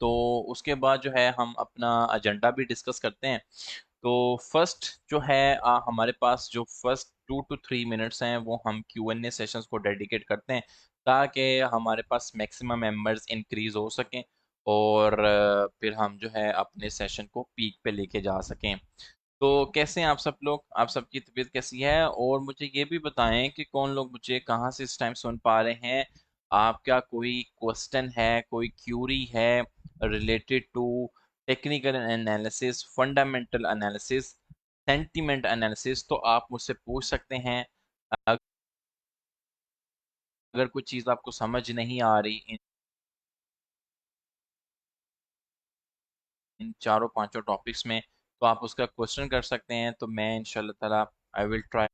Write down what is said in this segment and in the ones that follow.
तो उसके बाद जो है हम अपना एजेंडा भी डिस्कस करते हैं। तो फर्स्ट जो है हमारे पास जो फर्स्ट 2 to 3 मिनट्स हैं वो हम Q&A सेशंस को डेडिकेट करते हैं, ताकि हमारे पास मैक्सिमम मेंबर्स इंक्रीज हो सकें और फिर हम जो है अपने सेशन को पीक पे लेके जा सकें। तो कैसे हैं आप सब लोग, आप सबकी तबीयत कैसी है? और मुझे ये भी बताएं कि कौन लोग मुझे कहाँ से इस टाइम सुन पा रहे हैं। आपका कोई क्वेश्चन है, कोई क्यूरी है related to technical analysis, fundamental analysis, sentiment analysis, तो आप मुझसे पूछ सकते हैं। अगर कोई चीज़ आपको समझ नहीं आ रही इन चारों पांचों टॉपिक्स में, तो आप उसका क्वेश्चन कर सकते हैं। तो मैं इंशाल्लाह ताला आई विल ट्राई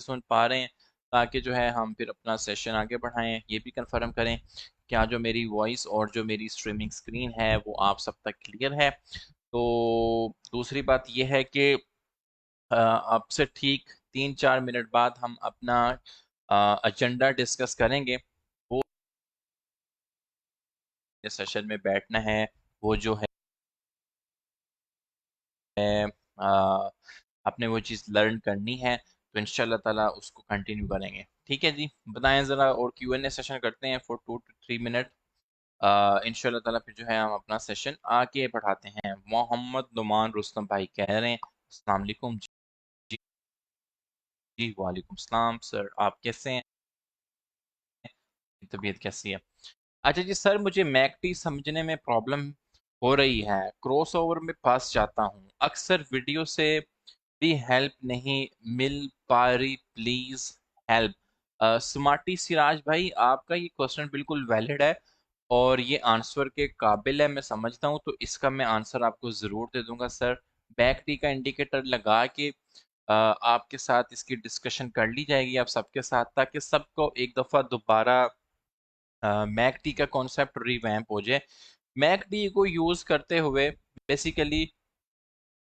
सुन पा रहे हैं, ताकि जो है हम फिर अपना सेशन आगे बढ़ाएं। ये भी कंफर्म करें क्या जो मेरी वॉइस और जो मेरी स्ट्रीमिंग स्क्रीन है वो आप सब तक क्लियर है। तो दूसरी बात ये है कि अब से ठीक 3-4 मिनट बाद हम अपना एजेंडा डिस्कस करेंगे। वो सेशन में बैठना है, वो जो है अ, आपने वो चीज़ लर्न करनी है, तो इंशाल्लाह ताला उसको कंटिन्यू करेंगे। ठीक है जी, बताएं ज़रा। और Q&A सेशन करते हैं फॉर 2 to 3 मिनट। इंशाल्लाह ताला फिर जो है हम अपना सेशन आगे बढ़ाते हैं। मोहम्मद नुमान रुस्तम भाई कह रहे हैं अस्सलाम वालेकुम। जी जी, वालेकुम सलाम सर, आप कैसे हैं? तबीयत कैसी है? अच्छा जी सर, मुझे मैकटी समझने में प्रॉब्लम हो रही है, क्रॉस ओवर में फंस जाता हूँ अक्सर, वीडियो से भी हेल्प नहीं मिल पा रही, प्लीज हेल्प। स्मार्टी सिराज भाई, आपका ये क्वेश्चन बिल्कुल वैलिड है और ये आंसर के काबिल है, मैं समझता हूँ। तो इसका मैं आंसर आपको ज़रूर दे दूंगा सर। बैक टी का इंडिकेटर लगा के आपके साथ इसकी डिस्कशन कर ली जाएगी आप सबके साथ, ताकि सबको एक दफ़ा दोबारा मैक टी का कॉन्सेप्ट रिवैम्प हो जाए। मैक टी को यूज़ करते हुए बेसिकली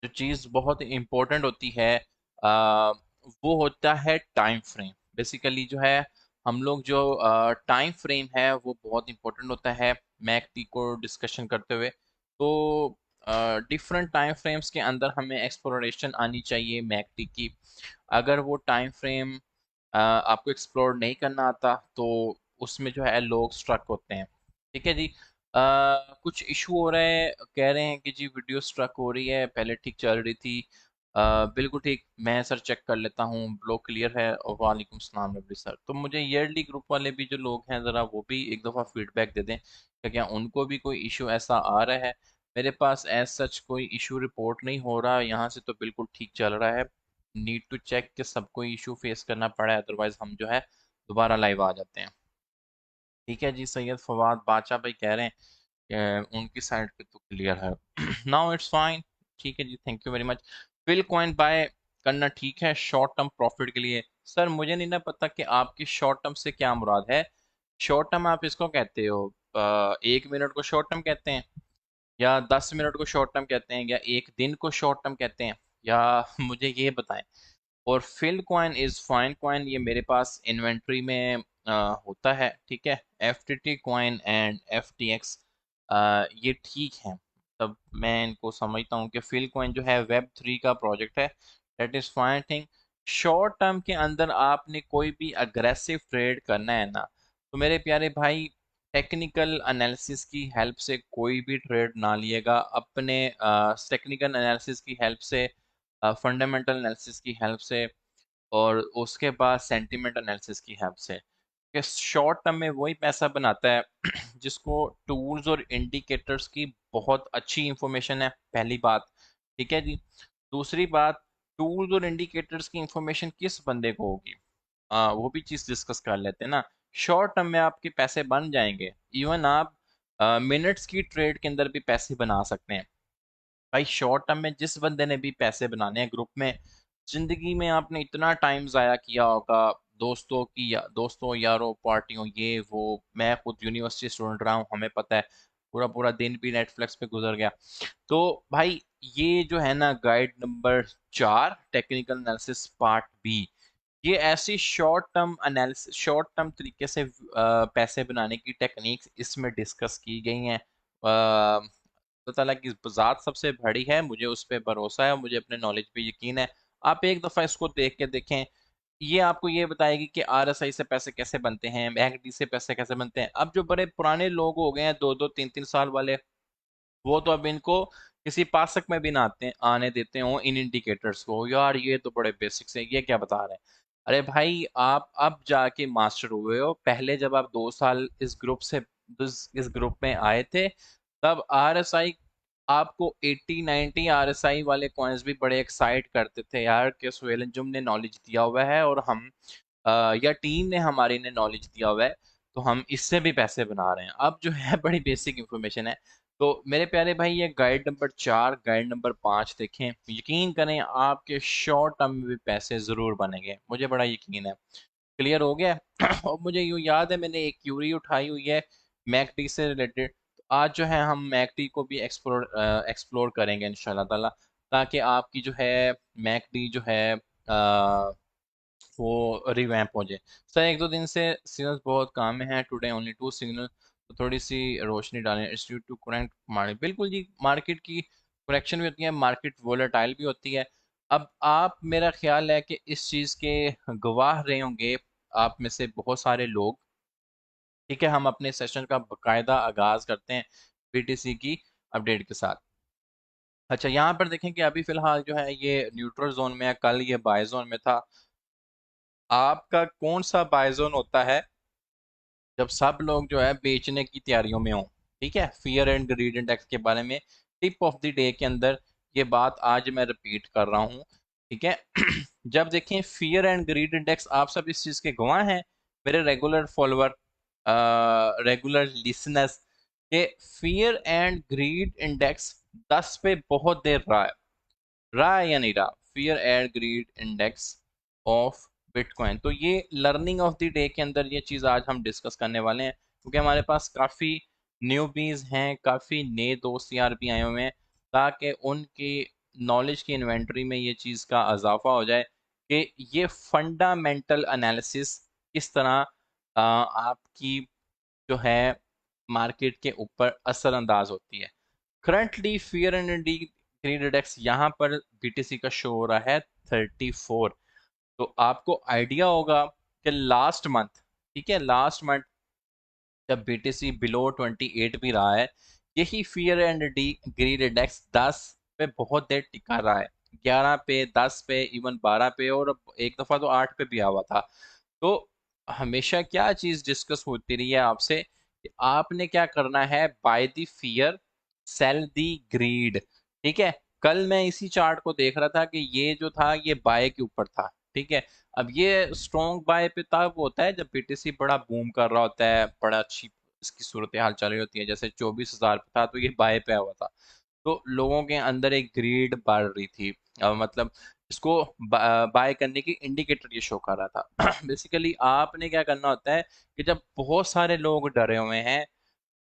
जो चीज़ बहुत इम्पोर्टेंट होती है वो होता है टाइम फ्रेम। बेसिकली जो है हम लोग जो टाइम फ्रेम है वो बहुत इम्पोर्टेंट होता है मैक टी को डिस्कशन करते हुए। तो डिफरेंट टाइम फ्रेम्स के अंदर हमें एक्सप्लोरेशन आनी चाहिए मैक टी की। अगर वो टाइम फ्रेम आपको एक्सप्लोर नहीं करना आता तो उसमें जो है लोग स्ट्रक होते हैं। ठीक है जी। कुछ इशू हो रहा है, कह रहे हैं कि जी वीडियो स्ट्रक हो रही है, पहले ठीक चल रही थी। बिल्कुल ठीक, मैं सर चेक कर लेता हूँ, ब्लॉग क्लियर है। और वालेकुम सलाम नबी सर। तो मुझे ईयरली ग्रुप वाले भी जो लोग हैं ज़रा वो भी एक दफ़ा फीडबैक दे दें कि क्या उनको भी कोई इशू ऐसा आ रहा है। मेरे पास एज सच कोई इशू रिपोर्ट नहीं हो रहा यहाँ से, तो बिल्कुल ठीक चल रहा है। नीड टू चेक कि सबको इशू फेस करना पड़ा है, अदरवाइज हम जो है दोबारा लाइव आ जाते हैं। ठीक है जी। सैयद फवाद बादशाह भाई कह रहे हैं उनकी साइड पे तो क्लियर है। Now it's fine. ठीक है जी, thank you very much. Filecoin buy करना ठीक है शॉर्ट टर्म प्रॉफिट के लिए? सर मुझे नहीं ना पता कि आपकी शॉर्ट टर्म से क्या मुराद है। शॉर्ट टर्म आप इसको कहते हो 1 मिनट को शॉर्ट टर्म कहते हैं, या 10 मिनट को शॉर्ट टर्म कहते हैं, या एक दिन को शॉर्ट टर्म कहते हैं, या मुझे ये बताएं। और Filecoin is fine coin, ये मेरे पास इन्वेंट्री में होता है। ठीक है, F T T coin and F T X ये ठीक है। तब मैं इनको समझता हूँ कि फिल कॉइन जो है वेब 3 का प्रोजेक्ट है, that is fine thing. Short term के अंदर आपने कोई भी अग्रेसिव ट्रेड करना है ना, तो मेरे प्यारे भाई टेक्निकल एनालिसिस की हेल्प से कोई भी ट्रेड ना लिएगा। अपने टेक्निकल एनालिसिस की हेल्प से, फंडामेंटल एनालिसिस की हेल्प से, और उसके बाद सेंटिमेंट एनालिसिस की हेल्प से। कि शॉर्ट टर्म में वही पैसा बनाता है जिसको टूल्स और इंडिकेटर्स की बहुत अच्छी इंफॉर्मेशन है, पहली बात। ठीक है जी। दूसरी बात, टूल्स और इंडिकेटर्स की इंफॉर्मेशन किस बंदे को होगी, वो भी चीज़ डिस्कस कर लेते हैं ना। शॉर्ट टर्म में आपके पैसे बन जाएंगे, इवन आप मिनट्स की ट्रेड के अंदर भी पैसे बना सकते हैं। भाई शॉर्ट टर्म में जिस बंदे ने भी पैसे बनाने हैं ग्रुप में, जिंदगी में आपने इतना टाइम जाया किया होगा दोस्तों की, दोस्तों यारों पार्टियों ये वो। मैं खुद यूनिवर्सिटी स्टूडेंट रहा हूँ, हमें पता है पूरा पूरा दिन भी नेटफ्लिक्स पे गुजर गया। तो भाई ये जो है ना guide number 4, technical analysis part B, ये ऐसी short term analysis, short term तरीके से पैसे बनाने की टेक्निक्स इसमें डिस्कस की गई हैं। अल्लाह ताला की ज़ात सबसे बड़ी है, मुझे उस पर भरोसा है, मुझे अपने नॉलेज पे यकीन है। आप एक दफ़ा इसको देख के देखें, ये आपको ये बताएगी कि आरएसआई से पैसे कैसे बनते हैं, मैकडी से पैसे कैसे बनते हैं। अब जो बड़े पुराने लोग हो गए हैं, 2-2 3-3 साल वाले, वो तो अब इनको किसी पासक में भी ना आने देते हो इन इंडिकेटर्स को। यार ये तो बड़े बेसिक्स है, ये क्या बता रहे हैं। अरे भाई, आप अब जाके मास्टर हुए हो, पहले जब आप 2 साल इस ग्रुप से इस ग्रुप में आए थे, तब आरएसआई आपको 80-90 आरएसआई वाले कॉइन्स भी बड़े एक्साइट करते थे यार कि सुहेल अंजुम ने नॉलेज दिया हुआ है और हम या टीम ने हमारी ने नॉलेज दिया हुआ है, तो हम इससे भी पैसे बना रहे हैं। अब जो है बड़ी बेसिक इंफॉर्मेशन है। तो मेरे प्यारे भाई, ये गाइड नंबर 4, गाइड नंबर 5 देखें, यकीन करें आपके शॉर्ट टर्म में भी पैसे ज़रूर बनेंगे, मुझे बड़ा यकीन है। क्लियर हो गया? और मुझे यूँ याद है मैंने एक क्यूरी उठाई हुई है मैकडी से रिलेटेड, तो आज जो है हम मैकडी को भी एक्सप्लोर करेंगे इंशाल्लाह ताला, ताकि आपकी जो है मैकडी जो है वो रिवैम्प हो जाए। सर, 1-2 दिन से सिग्नल्स बहुत कम में हैं, टुडे ओनली 2 सिग्नल, तो थोड़ी सी रोशनी डालें। It's due to current market. बिल्कुल जी, मार्केट की करेक्शन भी होती है, मार्केट वोलेटाइल भी होती है। अब आप, मेरा ख्याल है कि इस चीज़ के गवाह रहे होंगे आप में से बहुत सारे लोग। ठीक है, हम अपने सेशन का बाकायदा आगाज करते हैं बीटीसी की अपडेट के साथ। अच्छा, यहाँ पर देखें कि अभी फिलहाल जो है ये न्यूट्रल जोन में है, कल ये बाय जोन में था। आपका कौन सा बाय जोन होता है? जब सब लोग जो है बेचने की तैयारियों में हों। ठीक है, फियर एंड ग्रीड इंडेक्स के बारे में टिप ऑफ द डे के अंदर ये बात आज मैं रिपीट कर रहा हूँ। ठीक है। जब देखें फियर एंड ग्रीड इंडेक्स, आप सब इस चीज़ के गवाह हैं, मेरे रेगुलर फॉलोअर, रेगुलर लिसनर्स, के फियर एंड ग्रीड इंडेक्स 10 पे बहुत देर रहा है या नहीं रहा, fear and greed index of bitcoin. तो ये लर्निंग ऑफ द डे के अंदर ये चीज़ आज हम डिस्कस करने वाले हैं, क्योंकि हमारे पास काफ़ी न्यूबीज हैं, काफ़ी नए दोस्त यार भी आए हुए हैं, ताकि उनकी नॉलेज की इन्वेंटरी में ये चीज़ का इजाफा हो जाए कि ये फंडामेंटल एनालिसिस किस तरह आपकी जो है मार्केट के ऊपर असरअंदाज होती है। Currently fear and greed index यहाँ पर बीटीसी का शो हो रहा है 34। तो आपको आइडिया होगा कि लास्ट मंथ, ठीक है, लास्ट मंथ जब बीटीसी बिलो 28 भी रहा है, यही fear and the greed index 10 पे बहुत देर टिका रहा है, 11 पे, 10 पे, इवन 12 पे, और एक दफा तो 8 पे भी आवा था। तो हमेशा क्या चीज डिस्कस होती रही है आपसे कि आपने क्या करना है, buy the fear sell the greed. ठीक है, कल मैं इसी चार्ट को देख रहा था कि ये जो था ये बाय के ऊपर था। ठीक है, अब ये स्ट्रॉन्ग बाय पे तब होता है जब बीटीसी बड़ा बूम कर रहा होता है, बड़ा अच्छी इसकी सूरत हाल चल रही होती है, जैसे 24,000 पे था तो ये बाय पे हुआ था, तो लोगों के अंदर एक ग्रीड बढ़ रही थी। मतलब इसको बाय करने की इंडिकेटर ये शो कर रहा था। बेसिकली आपने क्या करना होता है कि जब बहुत सारे लोग डरे हुए हैं,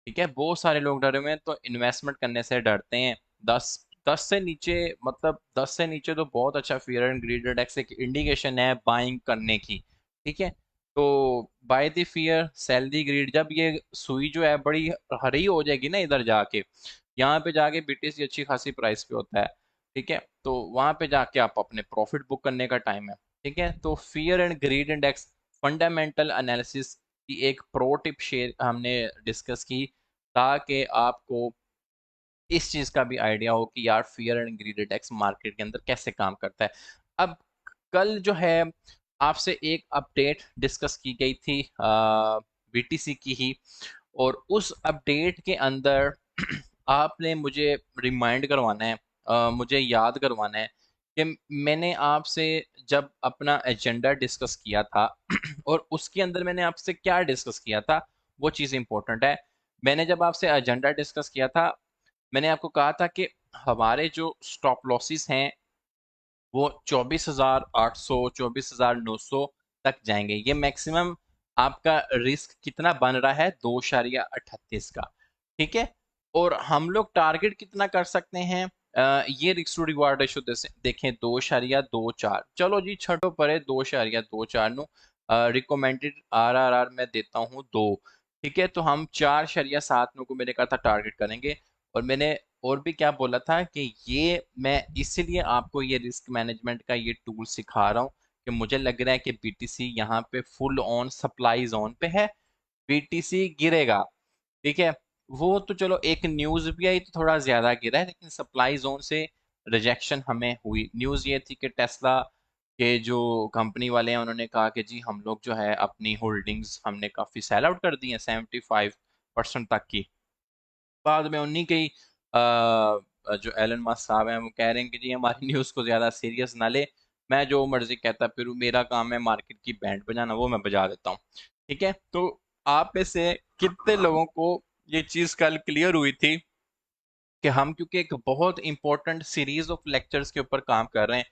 ठीक है, बहुत सारे लोग डरे हुए हैं, तो इन्वेस्टमेंट करने से डरते हैं। 10 10 से नीचे, मतलब 10 से नीचे तो बहुत अच्छा फियर एंड ग्रीड इंडेक्स एक इंडिकेशन है बाइंग करने की। ठीक है, तो buy the fear sell the greed, जब ये सुई जो है बड़ी हरी हो जाएगी ना इधर जाके, यहाँ पे जाके बीटीसी अच्छी खासी प्राइस पे होता है। ठीक है, तो वहां पे जाके आप अपने प्रॉफिट बुक करने का टाइम है। ठीक है, तो fear and greed index fundamental analysis की एक प्रो टिप शेयर हमने डिस्कस की, ताकि आपको इस चीज का भी आइडिया हो कि यार fear and greed index market के अंदर कैसे काम करता है। अब कल जो है आपसे एक अपडेट डिस्कस की गई थी बीटीसी की ही, और उस अपडेट के अंदर आपने मुझे रिमाइंड करवाना है, मुझे याद करवाना है कि मैंने आपसे जब अपना एजेंडा डिस्कस किया था और उसके अंदर मैंने आपसे क्या डिस्कस किया था, वो चीज़ इंपॉर्टेंट है। मैंने जब आपसे एजेंडा डिस्कस किया था, मैंने आपको कहा था कि हमारे जो स्टॉप लॉसेस हैं वो 24,800, 24,900 तक जाएंगे। ये मैक्सिमम आपका रिस्क कितना बन रहा है, 2.38 का। ठीक है, और हम लोग टारगेट कितना कर सकते हैं, ये रिस्क टू रिवार्ड रेशो देखें 2.24, चलो जी छठो परे 2.24 नु रिकमेंडेड RRR मैं देता हूँ 2। ठीक है, तो हम 4.7 को मैंने कहा था टारगेट करेंगे। और मैंने और भी क्या बोला था कि ये मैं इसीलिए आपको ये रिस्क मैनेजमेंट का ये टूल सिखा रहा हूँ कि मुझे लग रहा है कि BTC यहाँ पे फुल ऑन सप्लाई जोन पे है, BTC गिरेगा। ठीक है, वो तो चलो एक न्यूज भी आई तो थोड़ा ज्यादा गिरा है, लेकिन सप्लाई जोन से रिजेक्शन हमें हुई। न्यूज ये थी कि टेस्ला के जो कंपनी वाले हैं उन्होंने कहा कि जी हम लोग जो है अपनी होल्डिंग्स हमने काफी सेल आउट कर दी हैं 75% तक की। बाद में उन्हीं के ही जो एलन मस्क साहब हैं वो कह रहे हैं कि जी हमारी न्यूज़ को ज़्यादा सीरियस ना ले, मैं जो मर्जी कहता फिर मेरा काम है मार्केट की बैंड बजाना, वो मैं बजा देता हूँ। ठीक है, तो आप में से कितने लोगों को ये चीज़ कल क्लियर हुई थी कि हम क्योंकि एक बहुत इंपॉर्टेंट सीरीज ऑफ लेक्चर्स के ऊपर काम कर रहे हैं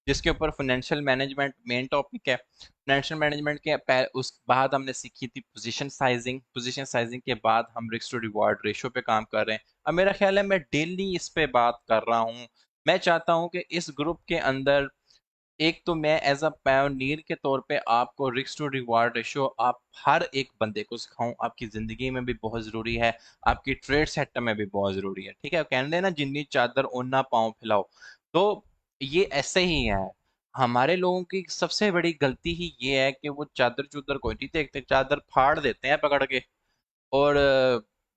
जिसके ऊपर फाइनेंशियल मैनेजमेंट मेन टॉपिक है। फाइनेंशियल मैनेजमेंट के उस बाद हमने सीखी थी पोजीशन साइजिंग, पोजीशन साइजिंग के बाद हम रिस्क टू रिवार्ड रेशो पे काम कर रहे हैं। अब मेरा ख्याल है मैं डेली इस पे बात कर रहा हूँ। मैं चाहता हूँ कि इस ग्रुप के अंदर एक तो मैं एज अ पायोनियर के तौर पे आपको रिस्क टू रिवार्ड रेशियो आप हर एक बंदे को सिखाऊं, आपकी जिंदगी में भी बहुत जरूरी है, आपकी ट्रेड सेक्टर में भी बहुत जरूरी है। ठीक है, कहते हैं ना जिन्नी चादर ओना पाँव फैलाओ। तो ये ऐसे ही है। हमारे लोगों की सबसे बड़ी गलती ही ये है कि वो चादर चूदर कोई नहीं देखते, चादर फाड़ देते हैं पकड़ के। और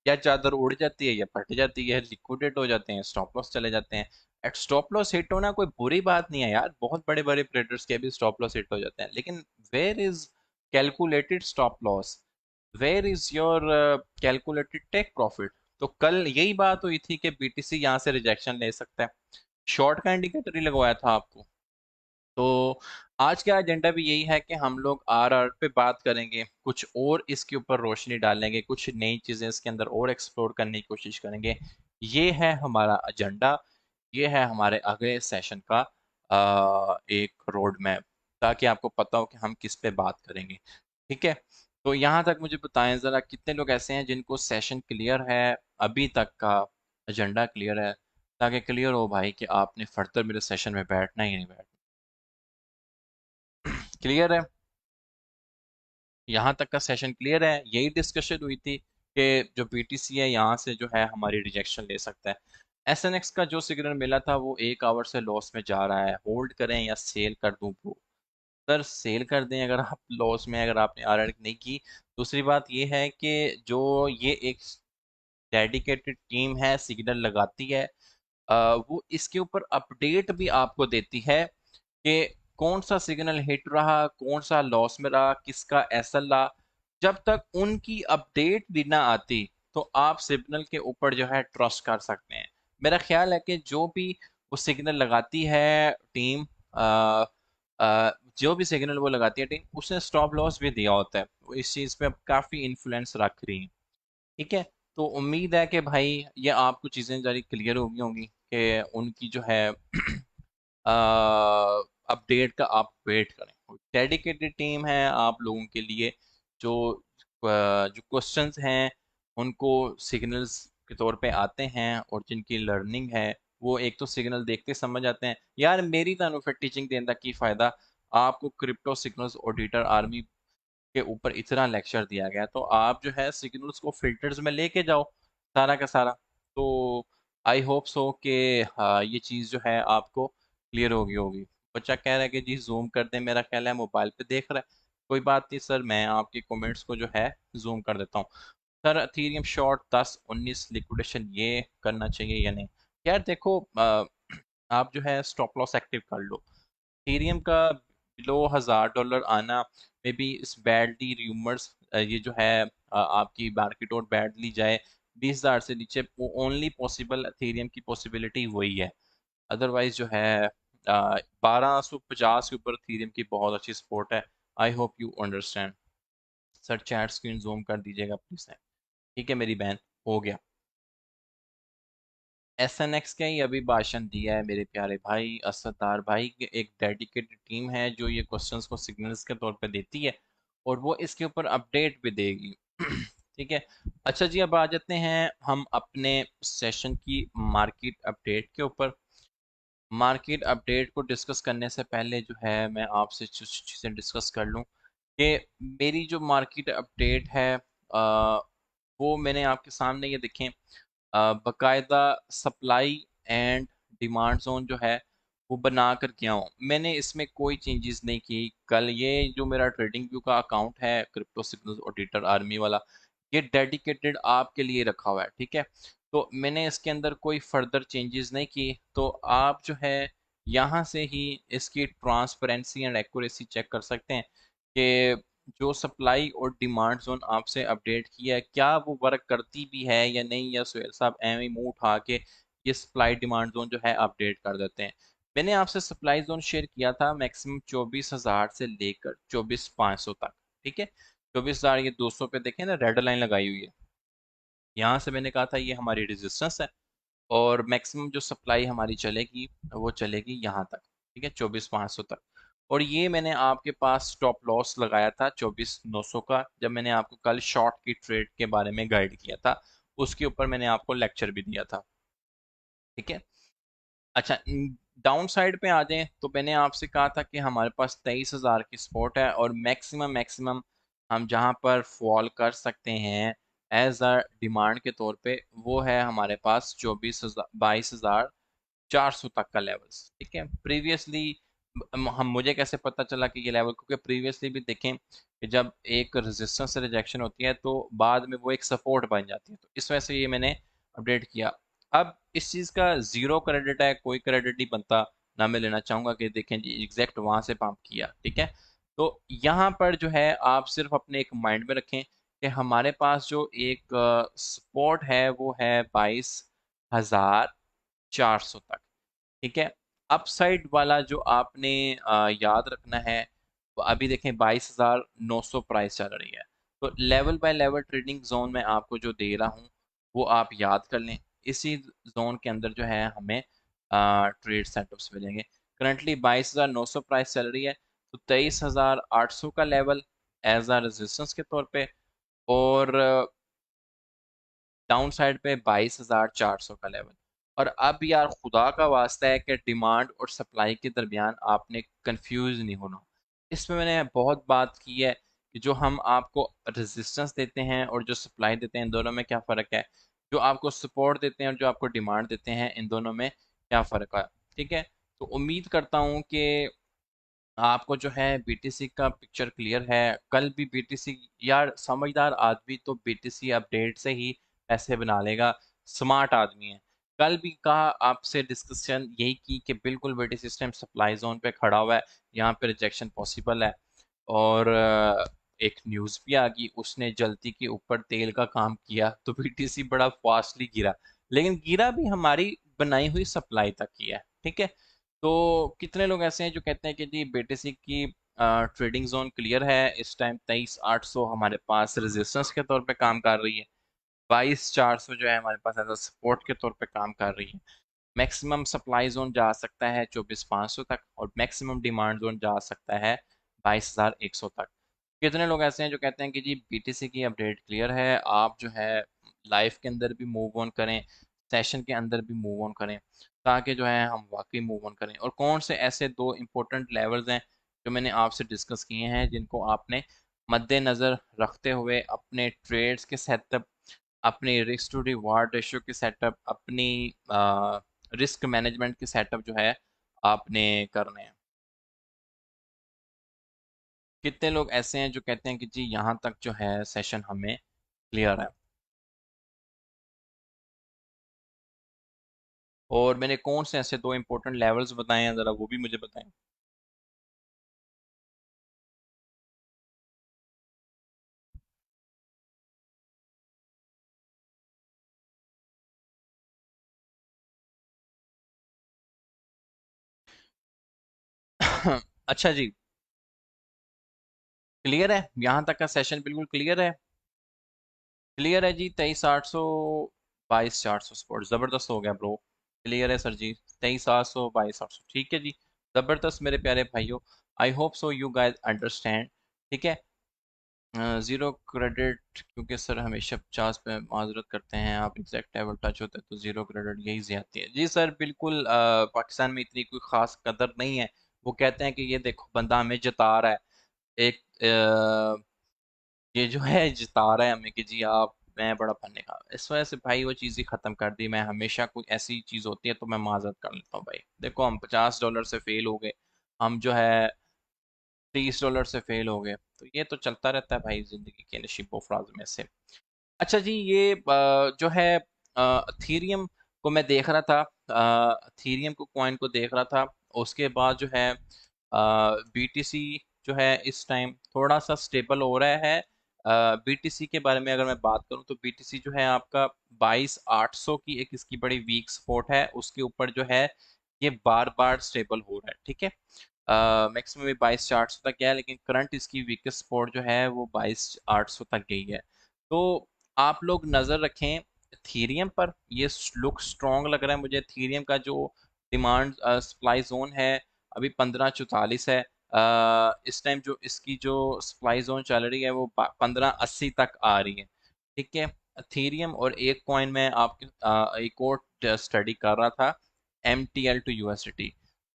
या चादर उड़ जाती है या फट जाती है, लिक्विडेट हो जाते हैं, स्टॉप लॉस चले जाते हैं। एट स्टॉप लॉस हिट होना कोई बुरी बात नहीं है यार, बहुत बड़े बड़े ट्रेडर्स के भी स्टॉप लॉस हिट हो जाते हैं, लेकिन where is calculated stop loss, where is your calculated take profit. तो कल यही बात हुई थी कि BTC यहाँ से रिजेक्शन ले सकता है, शॉर्ट का इंडिकेटर ही लगवाया था आपको। तो आज का एजेंडा भी यही है कि हम लोग RR पे बात करेंगे, कुछ और इसके ऊपर रोशनी डालेंगे, कुछ नई चीज़ें इसके अंदर और एक्सप्लोर करने की कोशिश करेंगे। ये है हमारा एजेंडा, ये है हमारे अगले सेशन का एक रोड मैप, ताकि आपको पता हो कि हम किस पे बात करेंगे। ठीक है, तो यहाँ तक मुझे बताएं ज़रा कितने लोग ऐसे हैं जिनको सेशन क्लियर है, अभी तक का एजेंडा क्लियर है, ताकि क्लियर हो भाई कि आपने फर्दर मेरे सेशन में बैठना ही नहीं बैठना। क्लियर है, यहाँ तक का सेशन क्लियर है। यही डिस्कशन हुई थी कि जो BTC है यहाँ से जो है हमारी रिजेक्शन ले सकता है। SNX का जो सिग्नल मिला था वो 1 आवर से लॉस में जा रहा है, होल्ड करें या सेल कर दूं ब्रो? सर सेल कर दें अगर आप लॉस में, अगर आपने RR नहीं की। दूसरी बात ये है कि जो ये एक डेडिकेटेड टीम है सिग्नल लगाती है, वो इसके ऊपर अपडेट भी आपको देती है कि कौन सा सिग्नल हिट रहा, कौन सा लॉस में रहा, किसका एसएल रहा। जब तक उनकी अपडेट भी ना आती तो आप सिग्नल के ऊपर जो है ट्रस्ट कर सकते हैं। मेरा ख्याल है कि जो भी वो सिग्नल लगाती है टीम, जो भी सिग्नल वो लगाती है टीम, उसने स्टॉप लॉस भी दिया होता है, वो इस चीज़ पे अब काफ़ी इन्फ्लुएंस रख रही है। ठीक है, तो उम्मीद है कि भाई ये आपको चीज़ें जरी क्लियर हो गई होंगी कि उनकी जो है अपडेट का आप वेट करें। डेडिकेटेड टीम है आप लोगों के लिए, जो जो क्वेश्चंस हैं उनको सिग्नल्स के तौर पे आते हैं, और जिनकी लर्निंग है वो एक तो सिग्नल देखते समझ आते हैं। यार मेरी ਤੁਹਾਨੂੰ फिर टीचिंग देने का की फ़ायदा, आपको क्रिप्टो सिग्नल्स ऑडिटर आर्मी के ऊपर इतना लेक्चर दिया गया, तो आप जो है सिग्नल्स को फिल्टर्स में लेके जाओ सारा का सारा। तो आई होप सो कि हाँ, ये चीज़ जो है आपको क्लियर होगी होगी। बच्चा कह रहा है कि जी जूम कर दें, मेरा ख्याल है मोबाइल पे देख रहा है। कोई बात नहीं सर, मैं आपके कमेंट्स को जो है जूम कर देता हूँ। सर अथीरियम शॉर्ट 10-19 लिक्विडेशन ये करना चाहिए या नहीं? यार देखो, आप जो है स्टॉप लॉस एक्टिव कर लो। इथेरियम का बिलो $1000 आना, मे बी इस बैडली रूमर्स, ये जो है आपकी मार्केट और बैडली जाए 20,000 से नीचे, वो ओनली पॉसिबल इथेरियम की पॉसिबिलिटी वही है। अदरवाइज जो है 1250 के ऊपर इथेरियम की बहुत अच्छी सपोर्ट है। I hope you understand. Sir chat screen zoom कर दीजिएगा प्लीज। ठीक है मेरी बहन, हो गया। SNX का ही अभी भाषण दिया है मेरे प्यारे भाई असरदार भाई, कि एक डेडिकेटेड टीम है जो ये क्वेश्चंस को सिग्नल्स के तौर पे देती है, और वो इसके ऊपर अपडेट भी देगी। ठीक है। अच्छा जी, अब आ जाते हैं हम अपने सेशन की मार्केट अपडेट के ऊपर। मार्केट अपडेट को डिस्कस करने से पहले जो है मैं आपसे कुछ चीज़ें डिस्कस कर लूँ कि मेरी जो मार्केट अपडेट है वो मैंने आपके सामने ये देखें बाकायदा सप्लाई एंड डिमांड जोन जो है वो बना कर गया हूँ। मैंने इसमें कोई चेंजेस नहीं की। कल ये जो मेरा ट्रेडिंग व्यू का अकाउंट है क्रिप्टो सिग्नल्स ऑडिटर आर्मी वाला, ये डेडिकेटेड आपके लिए रखा हुआ है, ठीक है। तो मैंने इसके अंदर कोई फर्दर चेंजेस नहीं की। तो आप जो है यहाँ से ही इसकी ट्रांसपेरेंसी एंड एक्यूरेसी चेक कर सकते हैं कि जो सप्लाई और डिमांड जोन आपसे अपडेट किया है क्या वो वर्क करती भी है या नहीं, या सुहेल साहब एम ही मुंह उठा के ये सप्लाई डिमांड जोन जो है अपडेट कर देते हैं। मैंने आपसे सप्लाई जोन शेयर किया था मैक्सिमम 24,000 से लेकर 24,500 तक, ठीक है। 24,000 ये 200 पे देखें ना, रेड लाइन लगाई हुई है, यहाँ से मैंने कहा था ये हमारी रेजिस्टेंस है और मैक्सिमम जो सप्लाई हमारी चलेगी वो चलेगी यहाँ तक, ठीक है, 24,500 तक। और ये मैंने आपके पास स्टॉप लॉस लगाया था 24,900 का, जब मैंने आपको कल शॉर्ट की ट्रेड के बारे में गाइड किया था, उसके ऊपर मैंने आपको लेक्चर भी दिया था, ठीक है। अच्छा, डाउन साइड पे आ जाएं तो मैंने आपसे कहा था कि हमारे पास 23,000 की सपोर्ट है और मैक्सिमम मैक्सिमम हम जहां पर फॉल कर सकते हैं एज अ डिमांड के तौर पे वो है हमारे पास 22,000 22,400 तक का लेवल्स, ठीक है। प्रीवियसली हम मुझे कैसे पता चला कि ये लेवल, क्योंकि प्रीवियसली भी देखें कि जब एक रेजिस्टेंस से रिजेक्शन होती है तो बाद में वो एक सपोर्ट बन जाती है, तो इस वजह से ये मैंने अपडेट किया। अब इस चीज़ का जीरो क्रेडिट है, कोई क्रेडिट नहीं बनता, ना मैं लेना चाहूंगा कि देखें जी एग्जैक्ट वहां से पंप किया, ठीक है। तो यहाँ पर जो है आप सिर्फ अपने एक माइंड में रखें कि हमारे पास जो एक सपोर्ट है वो है 22,400 तक, ठीक है। अपसाइड वाला जो आपने याद रखना है, वो अभी देखें 22,900 प्राइस चल रही है, तो level by level trading zone में आपको जो दे रहा हूँ वो आप याद कर लें। इसी जोन के अंदर जो है हमें ट्रेड सेटअप्स मिलेंगे। करंटली 22,900 प्राइस चल रही है, तो 23,800 का लेवल एज अ रेजिस्टेंस के तौर पे, और डाउन साइड पे 22,400 का लेवल। और अब यार खुदा का वास्ता है कि डिमांड और सप्लाई के दरमियान आपने कंफ्यूज नहीं होना। इसमें मैंने बहुत बात की है कि जो हम आपको रेजिस्टेंस देते हैं और जो सप्लाई देते हैं इन दोनों में क्या फ़र्क है, जो आपको सपोर्ट देते हैं और जो आपको डिमांड देते हैं इन दोनों में क्या फ़र्क है, ठीक है। तो उम्मीद करता हूँ कि आपको जो है बीटीसी का पिक्चर क्लियर है। कल भी बीटीसी, यार समझदार आदमी तो बीटीसी अपडेट से ही पैसे बना लेगा, स्मार्ट आदमी है। कल भी कहा आपसे, डिस्कशन यही की कि बिल्कुल बीटीसी सिस्टम सप्लाई जोन पे खड़ा हुआ है, यहाँ पे रिजेक्शन पॉसिबल है। और एक न्यूज़ भी आ गई, उसने जल्दी के ऊपर तेल का काम किया तो बीटीसी बड़ा फास्टली गिरा, लेकिन गिरा भी हमारी बनाई हुई सप्लाई तक ही है, ठीक है। तो कितने लोग ऐसे हैं जो कहते हैं कि जी बीटीसी की ट्रेडिंग जोन क्लियर है, इस टाइम 23,800 हमारे पास रेजिस्टेंस के तौर पे काम कर रही है, 22,400 जो है हमारे पास एज सपोर्ट के तौर पे काम कर रही है। मैक्सिमम सप्लाई जोन जा सकता है 24,500 तक और मैक्सिमम डिमांड जोन जा सकता है 22,100 तक। कितने लोग ऐसे हैं जो कहते हैं कि जी बीटीसी की अपडेट क्लियर है, आप जो है लाइफ के अंदर भी मूव ऑन करें, सेशन के अंदर भी मूव ऑन करें, ताकि जो है हम वाकई मूव ऑन करें। और कौन से ऐसे दो इम्पोर्टेंट लेवल्स हैं जो मैंने आपसे डिस्कस किए हैं जिनको आपने मद्देनज़र रखते हुए अपने ट्रेड्स के सेटअप, अपनी रिस्क टू रिवार्ड रेशियो की सेटअप, अपनी रिस्क मैनेजमेंट की सेटअप जो है आपने करने हैं। कितने लोग ऐसे हैं जो कहते हैं कि जी यहाँ तक जो है सेशन हमें क्लियर है। और मैंने कौन से ऐसे दो इंपॉर्टेंट लेवल्स बताए हैं ज़रा वो भी मुझे बताएं। अच्छा जी, क्लियर है, यहाँ तक का सेशन बिल्कुल क्लियर है। क्लियर है जी, 23,800 22,400 स्पॉट ज़बरदस्त हो गया ब्रो। क्लियर है सर जी, 23,800 22,800, ठीक है जी। ज़बरदस्त मेरे प्यारे भाइयों, आई hope so you guys understand, ठीक है। ज़ीरो क्रेडिट, क्योंकि सर हमेशा 50 पे माजरत करते हैं आप, एग्जैक्ट लेवल टच होता है तो ज़ीरो क्रेडिट यही ज़्यादती है। जी सर बिल्कुल, पाकिस्तान में इतनी कोई ख़ास कदर नहीं है। वो कहते हैं कि ये देखो बंदा हमें जता रहा है, एक ये जो है जिता रहा है हमें कि जी आप, मैं बड़ा फन्ने का, इस वजह से भाई वो चीज़ ही ख़त्म कर दी। मैं हमेशा कोई ऐसी चीज़ होती है तो मैं माजरत कर लेता हूँ भाई, देखो हम $50 से फेल हो गए, हम जो है $30 से फेल हो गए, तो ये तो चलता रहता है भाई ज़िंदगी के नशीबो फराज में से। अच्छा जी, ये जो है अथीरियम को मैं देख रहा था, अथीरियम को कॉइन को देख रहा था, उसके बाद जो है बीटीसी जो है इस टाइम थोड़ा सा स्टेबल हो रहा है। बीटीसी के बारे में अगर मैं बात करूं तो बीटीसी जो है आपका 22,800 की एक इसकी बड़ी वीक सपोर्ट है, उसके ऊपर जो है ये बार बार स्टेबल हो रहा है, ठीक है। मैक्सिमम भी 22,400 तक गया है, लेकिन करंट इसकी वीकेस्ट सपोर्ट जो है वो 22,800 तक गई है। तो आप लोग नज़र रखें थीरियम पर, ये लुक स्ट्रॉन्ग लग रहा है मुझे। थीरियम का जो डिमांड सप्लाई जोन है अभी 1544 है। इस टाइम जो इसकी जो सप्लाई जोन चल रही है वो 1580 तक आ रही है, ठीक है। थीरियम और एक कॉइन में आपके एक और स्टडी कर रहा था, M T L to USD.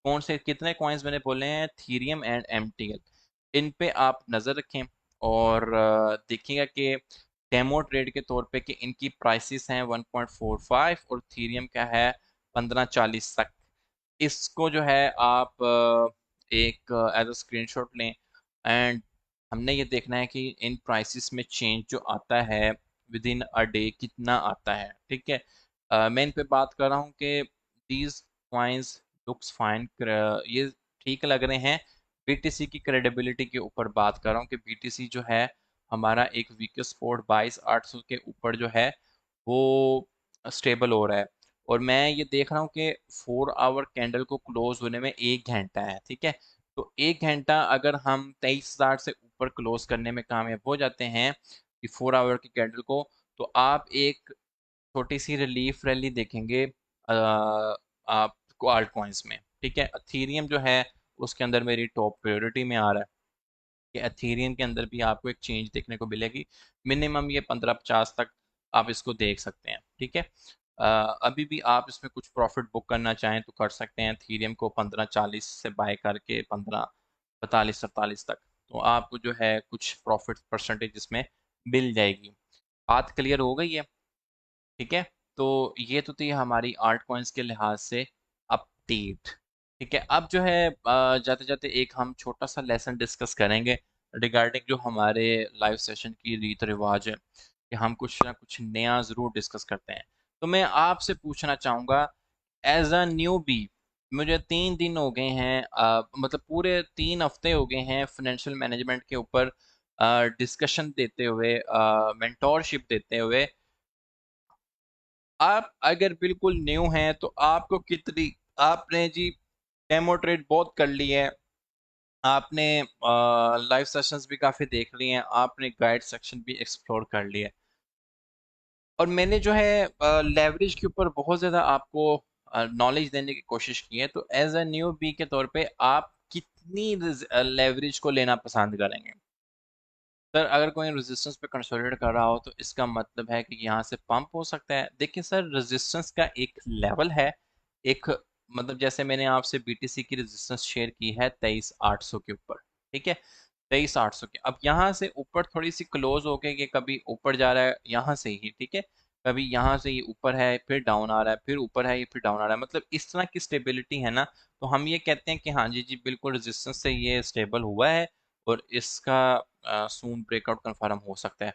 कौन से कितने कॉइन्स मैंने बोले हैं, Ethereum and M T L, इन पे आप नज़र रखें और देखिएगा कि डेमो ट्रेड के तौर पे कि इनकी प्राइसेस हैं 1.45 और थीरियम का है 1540 तक। इसको जो है आप एक एज अ स्क्रीनशॉट लें, एंड हमने ये देखना है कि इन प्राइसेस में चेंज जो आता है विद इन अ डे कितना आता है, ठीक है। मैं इन पे बात कर रहा हूँ कि दीज कॉइन्स लुक्स फाइन, ये ठीक लग रहे हैं। बीटीसी की क्रेडिबिलिटी के ऊपर बात कर रहा हूँ कि बीटीसी जो है हमारा एक वीकेस्ट सपोर्ट 22,800 के ऊपर जो है वो स्टेबल हो रहा है। और मैं ये देख रहा हूँ कि 4 आवर कैंडल को क्लोज होने में 1 घंटा है, ठीक है। तो 1 घंटा अगर हम 23,000 से ऊपर क्लोज करने में कामयाब हो जाते हैं कि 4 आवर की कैंडल को, तो आप एक छोटी सी रिलीफ रैली देखेंगे आपको आल्ट कॉइन्स में, ठीक है। अथीरियम जो है उसके अंदर मेरी टॉप प्रायोरिटी में आ रहा है कि एथेरियम के अंदर भी आपको एक चेंज देखने को मिलेगी। मिनिमम ये 1550 तक आप इसको देख सकते हैं, ठीक है। अभी भी आप इसमें कुछ प्रॉफिट बुक करना चाहें तो कर सकते हैं, एथेरियम को 1540 से बाय करके 1542-43 तक, तो आपको जो है कुछ प्रॉफिट परसेंटेज इसमें मिल जाएगी। बात क्लियर हो गई है, ठीक है। तो ये तो थी हमारी आर्ट कॉइन्स के लिहाज से अपडेट, ठीक है। अब जो है जाते जाते एक हम छोटा सा लेसन डिस्कस करेंगे रिगार्डिंग जो हमारे लाइव सेशन की रीत रिवाज है कि हम कुछ ना कुछ नया ज़रूर डिस्कस करते हैं। तो मैं आपसे पूछना चाहूँगा एज अ न्यू बी, मुझे 3 दिन हो गए हैं, मतलब पूरे 3 हफ्ते हो गए हैं फाइनेंशियल मैनेजमेंट के ऊपर डिस्कशन देते हुए, मेंटोरशिप देते हुए। आप अगर बिल्कुल न्यू हैं तो आपको कितनी, आपने जी डेमो ट्रेड बहुत कर ली है, आपने लाइव सेशंस भी काफ़ी देख लिए हैं, आपने गाइड सेक्शन भी एक्सप्लोर कर लिया है, और मैंने जो है लेवरेज के ऊपर बहुत ज़्यादा आपको नॉलेज देने की कोशिश की है। तो एज अ न्यू बी के तौर पे आप कितनी लेवरेज को लेना पसंद करेंगे? सर अगर कोई रेजिस्टेंस पे कंसोलिडेट कर रहा हो तो इसका मतलब है कि यहाँ से पंप हो सकता है। देखिए सर, रेजिस्टेंस का एक लेवल है, एक मतलब जैसे मैंने आपसे बीटीसी की रेजिस्टेंस शेयर की है 23,800 के ऊपर, ठीक है। 23,800 के, अब यहाँ से ऊपर थोड़ी सी क्लोज हो गई कि कभी ऊपर जा रहा है यहाँ से ही, ठीक है, कभी यहाँ से ये ऊपर है फिर डाउन आ रहा है, फिर ऊपर है ये फिर डाउन आ रहा है, मतलब इस तरह की स्टेबिलिटी है ना। तो हम ये कहते हैं कि हाँ जी जी बिल्कुल रेजिस्टेंस से ये स्टेबल हुआ है और इसका सून ब्रेकआउट कन्फर्म हो सकता है।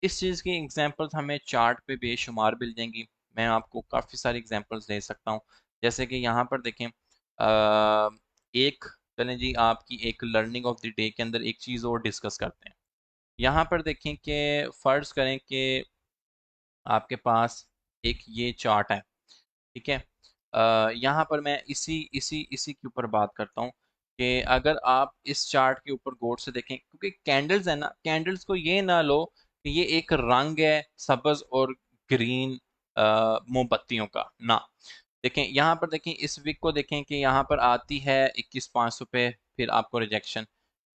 इस चीज़ की एग्जांपल्स हमें चार्ट पे बेशुमार मिल जाएंगी। मैं आपको काफ़ी सारी एग्जांपल्स दे सकता हूँ, जैसे कि यहाँ पर देखें, एक, चलें जी आपकी एक लर्निंग ऑफ द डे के अंदर एक चीज़ और डिस्कस करते हैं। यहाँ पर देखें कि फ़र्ज़ करें कि आपके पास एक ये चार्ट है, ठीक है। यहाँ पर मैं इसी इसी इसी के ऊपर बात करता हूँ कि अगर आप इस चार्ट के ऊपर गौर से देखें, क्योंकि कैंडल्स है ना, कैंडल्स को ये ना लो कि ये एक रंग है सब्ज और ग्रीन मोमबत्तियों का ना। देखें यहाँ पर, देखें इस वीक को देखें कि यहाँ पर आती है 21,500 पे, फिर आपको रिजेक्शन,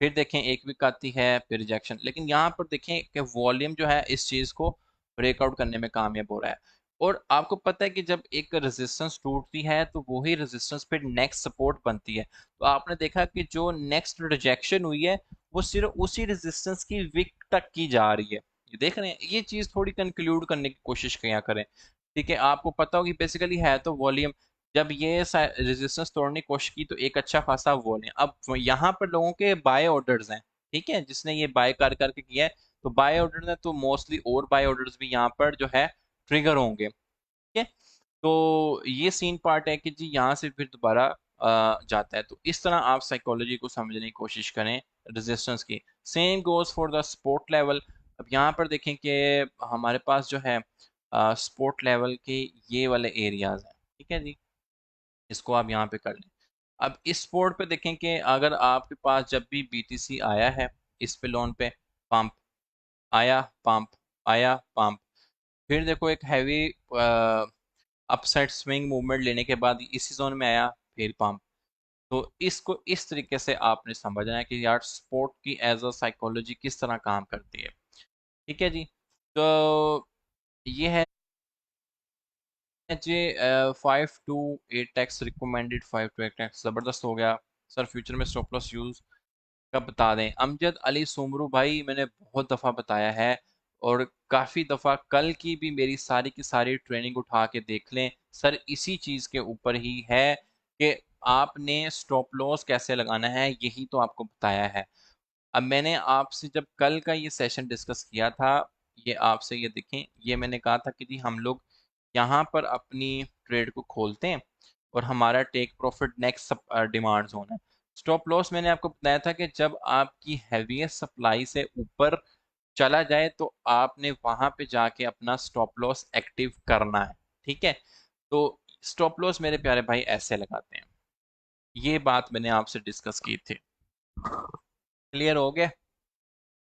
फिर देखें एक वीक आती है, फिर रिजेक्शन। लेकिन यहाँ पर देखें कि वॉल्यूम जो है इस चीज़ को ब्रेकआउट करने में कामयाब हो रहा है। और आपको पता है कि जब एक रेजिस्टेंस टूटती है तो वही रेजिस्टेंस फिर नेक्स्ट सपोर्ट बनती है। तो आपने देखा कि जो नेक्स्ट रिजेक्शन हुई है वो सिर्फ उसी रेजिस्टेंस की वीक तक की जा रही है। ये देख रहे हैं, ये चीज़ थोड़ी कंक्लूड करने की कोशिश किया करें। ठीक है, आपको पता होगी बेसिकली है तो वॉल्यूम, जब ये रेजिस्टेंस तोड़ने की कोशिश की तो एक अच्छा खासा वॉल्यूम। अब यहाँ पर लोगों के बाय ऑर्डर्स हैं, ठीक है, जिसने ये बाय कर करके किया है तो बाय ऑर्डर है, तो मोस्टली और बाय ऑर्डर्स भी यहाँ पर जो है ट्रिगर होंगे। ठीक है, तो ये सीन पार्ट है कि जी यहाँ से फिर दोबारा जाता है। तो इस तरह आप साइकोलॉजी को समझने की कोशिश करें रेजिस्टेंस की। Same goes for the support level. अब यहाँ पर देखें कि हमारे पास जो है सपोर्ट लेवल के ये वाले एरियाज हैं। ठीक है जी, इसको आप यहाँ पे कर लें। अब इस सपोर्ट पे देखें कि अगर आपके पास जब भी बीटीसी आया है इस पे लोन पे, पंप आया, पंप आया, पंप, फिर देखो एक हैवी अपसाइड स्विंग मूवमेंट लेने के बाद इसी जोन में आया, फिर पंप। तो इसको इस तरीके से आपने समझना है कि यार स्पोर्ट की एज अ साइकोलॉजी किस तरह काम करती है। ठीक है जी, तो ये है जी 5 to 8x recommended, 5 to 8x ज़बरदस्त हो गया। सर फ्यूचर में स्टॉप लॉस यूज़ कब बता दें? अमजद अली सुमरू भाई, मैंने बहुत दफ़ा बताया है और काफ़ी दफ़ा कल की भी मेरी सारी की सारी ट्रेनिंग उठा के देख लें सर, इसी चीज़ के ऊपर ही है कि आपने स्टॉप लॉस कैसे लगाना है, यही तो आपको बताया है। अब मैंने आपसे जब कल का ये सेशन डिस्कस किया था, ये आपसे ये देखें, ये मैंने कहा था कि जी हम लोग यहाँ पर अपनी ट्रेड को खोलते हैं और हमारा take profit next demand zone है। स्टॉप लॉस मैंने आपको बताया था कि जब आपकी हैवीएस्ट सप्लाई से ऊपर चला जाए तो आपने वहां पे जाके अपना स्टॉप लॉस एक्टिव करना है। ठीक है, तो स्टॉप लॉस मेरे प्यारे भाई ऐसे लगाते हैं, ये बात मैंने आपसे डिस्कस की थी। क्लियर हो गया?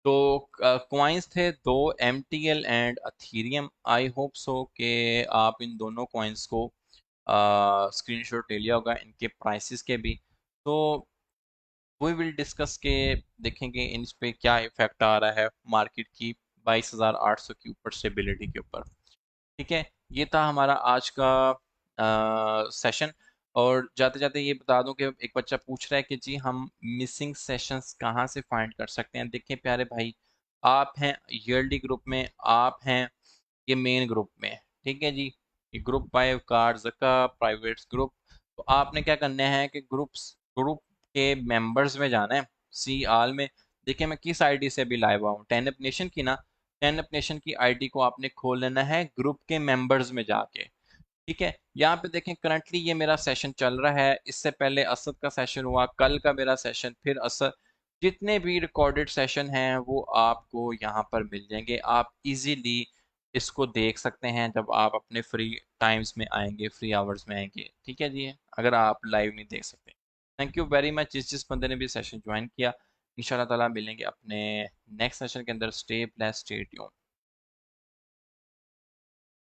तो कॉइन्स थे दो, M T L and Ethereum. I hope so कि आप इन दोनों कॉइन्स को स्क्रीनशॉट ले लिया होगा, इनके प्राइसेस के भी। तो वी विल डिस्कस के देखेंगे इन पे क्या इफेक्ट आ रहा है मार्केट की 22,800 की ऊपर स्टेबिलिटी के ऊपर। ठीक है, ये था हमारा आज का सेशन। और जाते जाते ये बता दूं कि एक बच्चा पूछ रहा है कि जी हम मिसिंग सेशंस कहाँ से फाइंड कर सकते हैं। देखिए प्यारे भाई, आप हैं ईयरली ग्रुप में, आप हैं ये मेन ग्रुप में। ठीक है जी, ये ग्रुप 5 कार जका प्राइवेट्स ग्रुप। तो आपने क्या करना है कि ग्रुप के मेंबर्स में जाना है, सी आल में। देखिए मैं किस आईडी से भी लाइव हूँ, 10 नेशन की ना, 10 की आईडी को आपने खोल लेना है ग्रुप के मेंबर्स में जाके। ठीक है, यहाँ पे देखें करंटली ये मेरा सेशन चल रहा है, इससे पहले असद का सेशन हुआ, कल का मेरा सेशन, फिर असद। जितने भी रिकॉर्डेड सेशन हैं वो आपको यहाँ पर मिल जाएंगे, आप इजीली इसको देख सकते हैं जब आप अपने फ्री टाइम्स में आएंगे, फ्री आवर्स में आएंगे। ठीक है जी, अगर आप लाइव नहीं देख सकते। थैंक यू वेरी मच जिस बंदे ने भी सेशन ज्वाइन किया। इंशाल्लाह ताला मिलेंगे अपने नेक्स्ट सेशन के अंदर। Stay blessed, stay tuned.